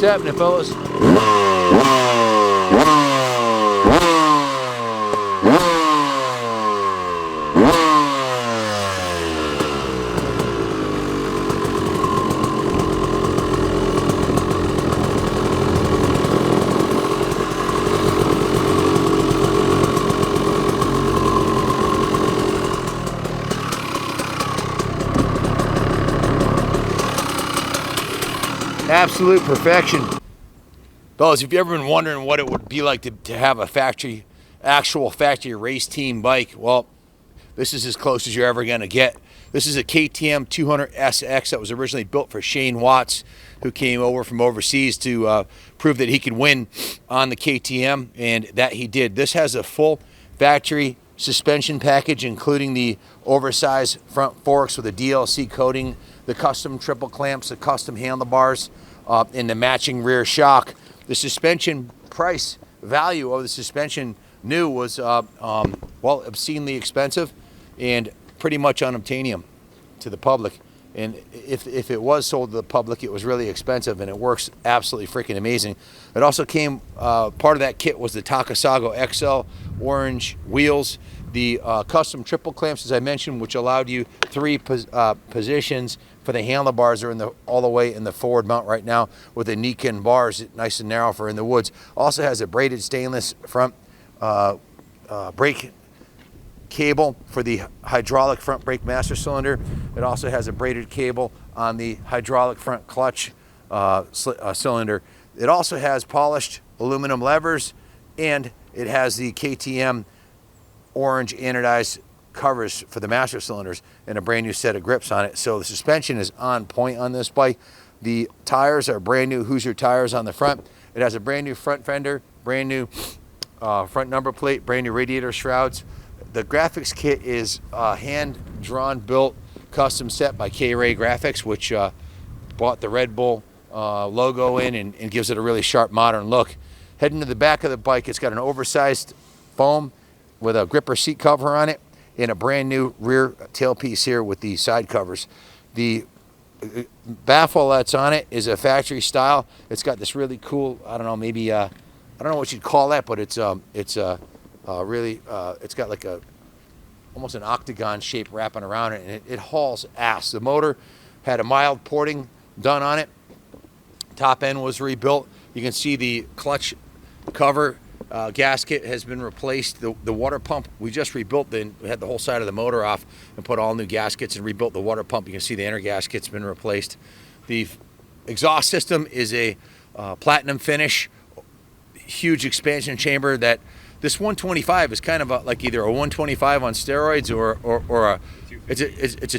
What's happening, fellas? Absolute perfection. Fellas, if you've ever been wondering what it would be like to have a actual factory race team bike, well, this is as close as you're ever going to get. This is a KTM 200SX that was originally built for Shane Watts, who came over from overseas to prove that he could win on the KTM, and that he did. This has a full factory suspension package, including the oversized front forks with a DLC coating, the custom triple clamps, the custom handlebars, and the matching rear shock. The suspension price value of the suspension new was, well, obscenely expensive and pretty much unobtainium to the public. And if it was sold to the public, it was really expensive, and it works absolutely freaking amazing. It also came, part of that kit was the Takasago XL orange wheels, the custom triple clamps, as I mentioned, which allowed you three positions for the handlebars, are all the way in the forward mount right now with the Niken bars, nice and narrow for in the woods. Also has a braided stainless front brake cable for the hydraulic front brake master cylinder. It also has a braided cable on the hydraulic front clutch cylinder. It also has polished aluminum levers, and it has the KTM orange anodized covers for the master cylinders and a brand new set of grips on it. So the suspension is on point on this bike. The tires are brand new Hoosier tires on the front. It has a brand new front fender, brand new front number plate, brand new radiator shrouds. The graphics kit is hand-drawn, built, custom set by K-Ray Graphics, which bought the Red Bull logo in and gives it a really sharp, modern look. Heading to the back of the bike, it's got an oversized foam with a gripper seat cover on it and a brand new rear tailpiece here with the side covers. The baffle that's on it is a factory style. It's got this really cool, I don't know, maybe I don't know what you'd call that, but it's really it's got like almost an octagon shape wrapping around it, and it hauls ass. The motor had a mild porting done on it. Top end was rebuilt. You can see the clutch cover gasket has been replaced. The water pump, we just rebuilt. Then we had the whole side of the motor off and put all new gaskets and rebuilt the water pump. You can see the inner gasket's been replaced. The exhaust system is a platinum finish, huge expansion chamber. That this 125 is kind of like either a 125 on steroids or a it's a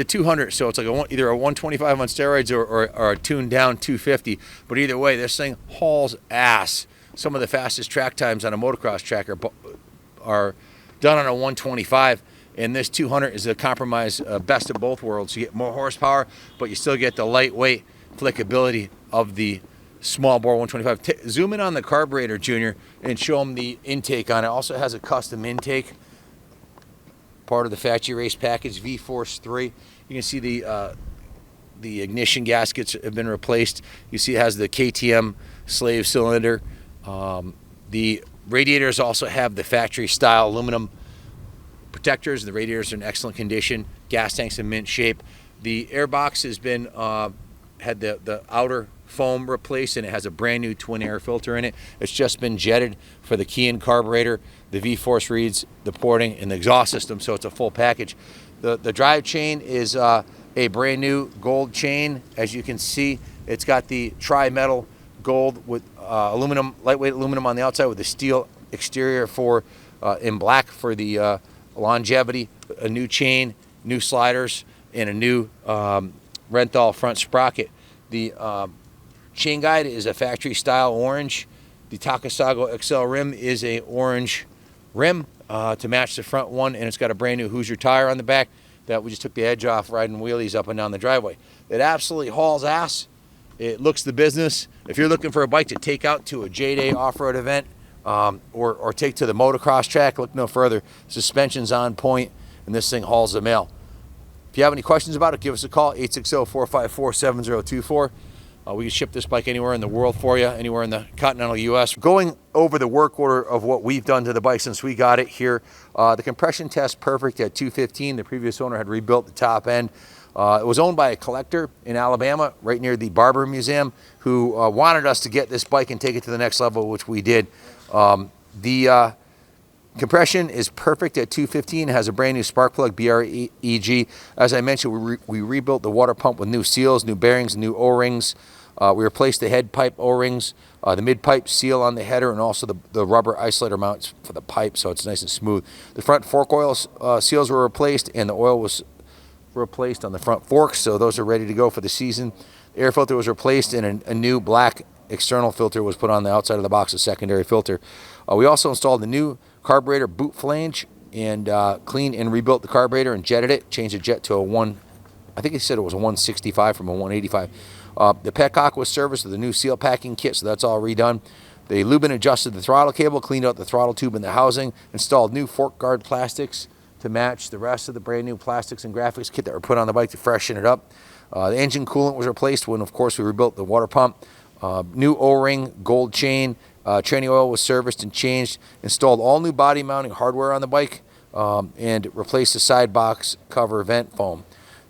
200. So it's like either a 125 on steroids or a tuned down 250. But either way, this thing hauls ass. Some of the fastest track times on a motocross track are done on a 125, and this 200 is a compromise, best of both worlds. You get more horsepower, but you still get the lightweight flickability of the small bore 125. Zoom in on the carburetor, Junior, and show them the intake on it. Also has a custom intake, part of the factory race package, V-Force 3. You can see the ignition gaskets have been replaced. You see it has the KTM slave cylinder. The radiators also have the factory style aluminum protectors. The radiators are in excellent condition. Gas tanks in mint shape. The airbox has been had the outer foam replaced, and it has a brand new twin air filter in it. It's just been jetted for the key and carburetor, the V-Force reeds, the porting, and the exhaust system, so it's a full package. The drive chain is a brand new gold chain. As you can see, it's got the tri-metal gold with aluminum, lightweight aluminum on the outside with the steel exterior in black for the longevity. A new chain, new sliders, and a new Renthal front sprocket. The chain guide is a factory style orange. The Takasago XL rim is a orange rim to match the front one, and it's got a brand new Hoosier tire on the back that we just took the edge off riding wheelies up and down the driveway. It absolutely hauls ass. It looks the business. If you're looking for a bike to take out to a J-Day off-road event or take to the motocross track, look no further. Suspension's on point, and this thing hauls the mail. If you have any questions about it, give us a call, 860-454-7024. We can ship this bike anywhere in the world for you, anywhere in the continental U.S. Going over the work order of what we've done to the bike since we got it here, the compression test perfect at 215. The previous owner had rebuilt the top end. It was owned by a collector in Alabama, right near the Barber Museum, who wanted us to get this bike and take it to the next level, which we did. The compression is perfect at 215. It has a brand new spark plug, BREG. As I mentioned, we rebuilt the water pump with new seals, new bearings, new O-rings. We replaced the head pipe O-rings, the mid-pipe seal on the header, and also the rubber isolator mounts for the pipe, so it's nice and smooth. The front fork oil seals were replaced, and the oil was replaced on the front forks, so those are ready to go for the season. The air filter was replaced, and a new black external filter was put on the outside of the box, a secondary filter. We also installed the new carburetor boot flange and cleaned and rebuilt the carburetor and jetted it, changed the jet to a I think he said it was a 165 from a 185. The petcock was serviced with a new seal packing kit, so that's all redone. They lube and adjusted the throttle cable, cleaned out the throttle tube and the housing, installed new fork guard plastics to match the rest of the brand new plastics and graphics kit that were put on the bike to freshen it up. The engine coolant was replaced when, of course, we rebuilt the water pump. New O-ring, gold chain, tranny oil was serviced and changed. Installed all new body mounting hardware on the bike and replaced the side box cover vent foam.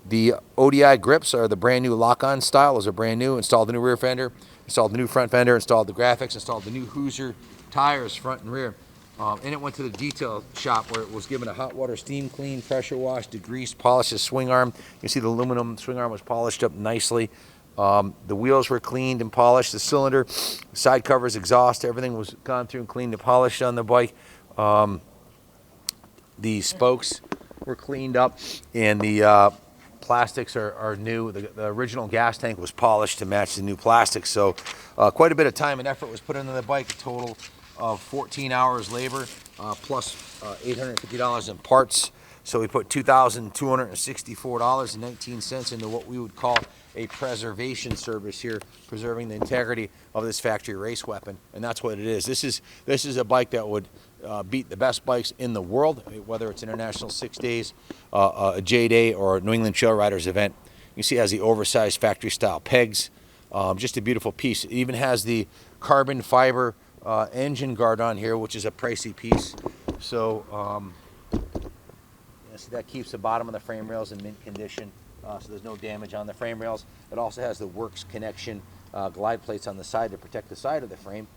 The ODI grips are the brand new lock-on style. Those are brand new. Installed the new rear fender, installed the new front fender, installed the graphics, installed the new Hoosier tires front and rear. And it went to the detail shop where it was given a hot water steam clean, pressure wash, degreased, polished the swing arm. You can see the aluminum swing arm was polished up nicely. The wheels were cleaned and polished. The cylinder, side covers, exhaust, everything was gone through and cleaned and polished on the bike. The spokes were cleaned up, and the plastics are new. The original gas tank was polished to match the new plastics. So quite a bit of time and effort was put into the bike, a total of 14 hours labor, plus $850 in parts. So we put $2,264.19 into what we would call a preservation service here, preserving the integrity of this factory race weapon, and that's what it is. This is a bike that would beat the best bikes in the world, whether it's International 6 Days, a J-Day, or a New England Trail Riders event. You see it has the oversized factory-style pegs, just a beautiful piece. It even has the carbon fiber engine guard on here, which is a pricey piece. So see, that keeps the bottom of the frame rails in mint condition, so there's no damage on the frame rails. It also has the Works Connection glide plates on the side to protect the side of the frame.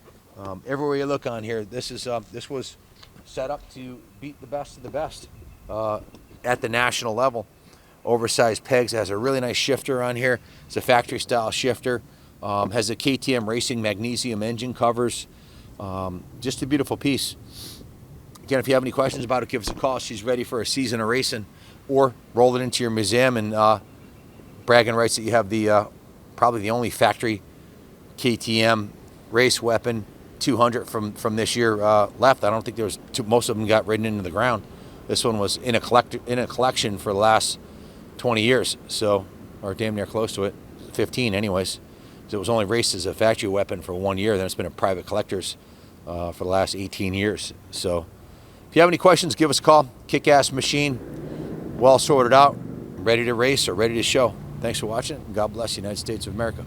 Everywhere you look on here, this was set up to beat the best of the best at the national level. Oversized pegs. It has a really nice shifter on here. It's a factory style shifter. Has a KTM Racing magnesium engine covers. Just a beautiful piece. Again, if you have any questions about it, give us a call. She's ready for a season of racing, or roll it into your museum and bragging rights that you have the probably the only factory KTM race weapon 200 from this year left. I don't think there was most of them got ridden into the ground. This one was in a collection for the last 20 years, so, or damn near close to it, 15 anyways. So it was only raced as a factory weapon for 1 year. Then it's been a private collector's for the last 18 years. So if you have any questions, give us a call. Kick-ass machine, well sorted out, ready to race or ready to show. Thanks for watching. God bless the United States of America.